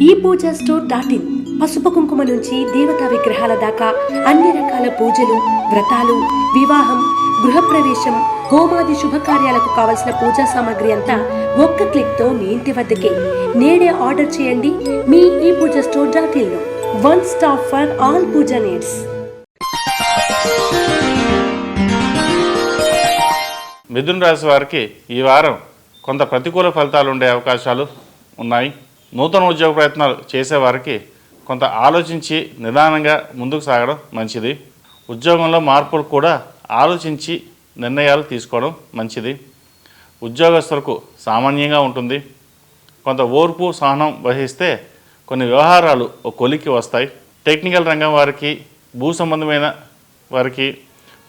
ePoojaStore.in పసుపు కుంకుమ నుంచి దేవతా విగ్రహాల దాకా అన్ని రకాల పూజలు, వ్రతాలు, వివాహం, గృహప్రవేశం, హోమాది శుభకార్యాలకు కావలసిన పూజా సామాగ్రి అంతా ఒక్క క్లిక్తో మీ ఇంటి వద్దకే. నేడే ఆర్డర్ చేయండి మీ ePoojaStore.in లో. One stop for all puja needs. మిథున రాశి వారికి ఈ వారం కొంత ప్రతికూల ఫలితాలు ఉండే అవకాశాలు ఉన్నాయి. నూతన ఉద్యోగ ప్రయత్నాలు చేసేవారికి కొంత ఆలోచించి నిదానంగా ముందుకు సాగడం మంచిది. ఉద్యోగంలో మార్పులు కూడా ఆలోచించి నిర్ణయాలు తీసుకోవడం మంచిది. ఉద్యోగస్తులకు సామాన్యంగా ఉంటుంది. కొంత ఓర్పు సహనం వహిస్తే కొన్ని వ్యవహారాలు ఒక కొలికి వస్తాయి. టెక్నికల్ రంగం వారికి, భూ సంబంధమైన వారికి,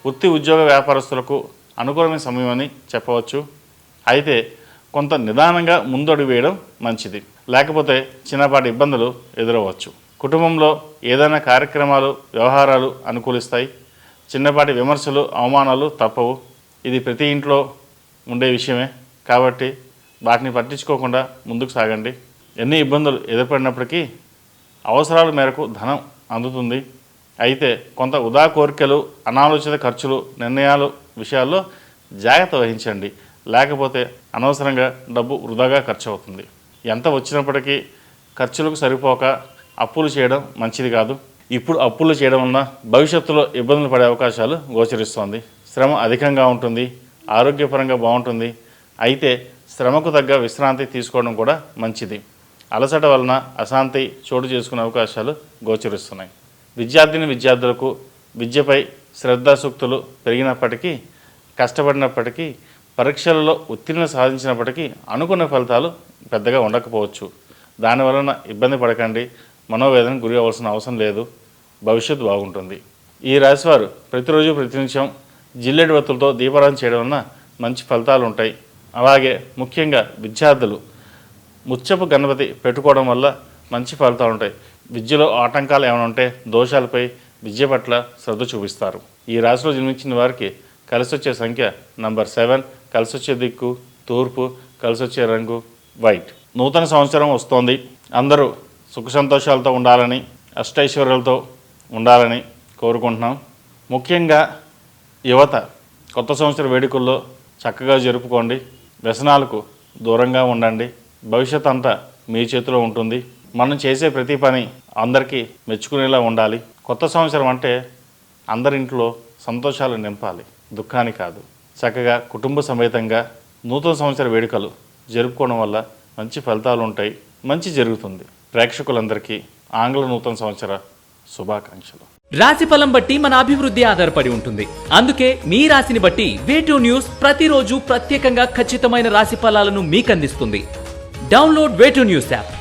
వృత్తి ఉద్యోగ వ్యాపారస్తులకు అనుకూలమైన సమయం అని చెప్పవచ్చు. అయితే కొంత నిదానంగా ముందడుగు వేయడం మంచిది, లేకపోతే చిన్నపాటి ఇబ్బందులు ఎదురవచ్చు. కుటుంబంలో ఏదైనా కార్యక్రమాలు, వ్యవహారాలు అనుకూలిస్తాయి. చిన్నపాటి విమర్శలు, అవమానాలు తప్పవు. ఇది ప్రతి ఇంట్లో ఉండే విషయమే కాబట్టి వాటిని పట్టించుకోకుండా ముందుకు సాగండి. ఎన్ని ఇబ్బందులు ఎదుర్పడినప్పటికీ అవసరాల మేరకు ధనం అందుతుంది. అయితే కొంత వృధా కోరికలు, అనాలోచిత ఖర్చులు, నిర్ణయాలు విషయాల్లో జాగ్రత్త వహించండి, లేకపోతే అనవసరంగా డబ్బు వృధాగా ఖర్చు అవుతుంది. ఎంత వచ్చినప్పటికీ ఖర్చులకు సరిపోక అప్పులు చేయడం మంచిది కాదు. ఇప్పుడు అప్పులు చేయడం వలన భవిష్యత్తులో ఇబ్బందులు పడే అవకాశాలు గోచరిస్తోంది. శ్రమ అధికంగా ఉంటుంది, ఆరోగ్యపరంగా బాగుంటుంది. అయితే శ్రమకు తగ్గ విశ్రాంతి తీసుకోవడం కూడా మంచిది. అలసట వలన అశాంతి చోటు చేసుకునే అవకాశాలు గోచరిస్తున్నాయి. విద్యార్థులకు విద్యపై శ్రద్ధాసూక్తులు పెరిగినప్పటికీ, కష్టపడినప్పటికీ, పరీక్షలలో ఉత్తీర్ణ సాధించినప్పటికీ అనుకున్న ఫలితాలు పెద్దగా ఉండకపోవచ్చు. దానివలన ఇబ్బంది పడకండి, మనోవేదన గురి అవ్వాల్సిన అవసరం లేదు. భవిష్యత్తు బాగుంటుంది. ఈ రాశివారు ప్రతిరోజు ప్రతినిత్యం జిల్లేడు వత్తులతో దీపారాధన చేయడం వలన మంచి ఫలితాలు ఉంటాయి. అలాగే ముఖ్యంగా విద్యార్థులు ముత్యపు గణపతి పెట్టుకోవడం వల్ల మంచి ఫలితాలు ఉంటాయి. విద్యలో ఆటంకాలు ఏమైనా ఉంటే దోషాలపై విద్య పట్ల శ్రద్ధ చూపిస్తారు. ఈ రాశిలో జన్మించిన వారికి కలిసి వచ్చే సంఖ్య నంబర్ 7, కలిసి వచ్చే దిక్కు తూర్పు, కలిసి వచ్చే రంగు వైట్. నూతన సంవత్సరం వస్తోంది. అందరూ సుఖ సంతోషాలతో ఉండాలని, అష్టైశ్వర్యాలతో ఉండాలని కోరుకుంటున్నాం. ముఖ్యంగా యువత కొత్త సంవత్సర వేడుకల్లో చక్కగా జరుపుకోండి. వ్యసనాలకు దూరంగా ఉండండి. భవిష్యత్ అంతా మీ చేతిలో ఉంటుంది. మనం చేసే ప్రతి పని అందరికీ మెచ్చుకునేలా ఉండాలి. కొత్త సంవత్సరం అంటే అందరింట్లో సంతోషాలు నింపాలి, దుఃఖాన్ని కాదు. చక్కగా కుటుంబ సమేతంగా నూతన సంవత్సర వేడుకలు జరుపుకోవడం వల్ల మంచి ఫలితాలు ఉంటాయి, మంచి జరుగుతుంది. ప్రేక్షకులందరికీ ఆంగ్ల నూతన సంవత్సర శుభాకాంక్షలు. రాశి ఫలం బట్టి మన అభివృద్ధి ఆధారపడి ఉంటుంది. అందుకే మీ రాశిని బట్టి వే2 న్యూస్ ప్రతిరోజు ప్రత్యేకంగా ఖచ్చితమైన రాశి ఫలాలను మీకు అందిస్తుంది. Download way two news app.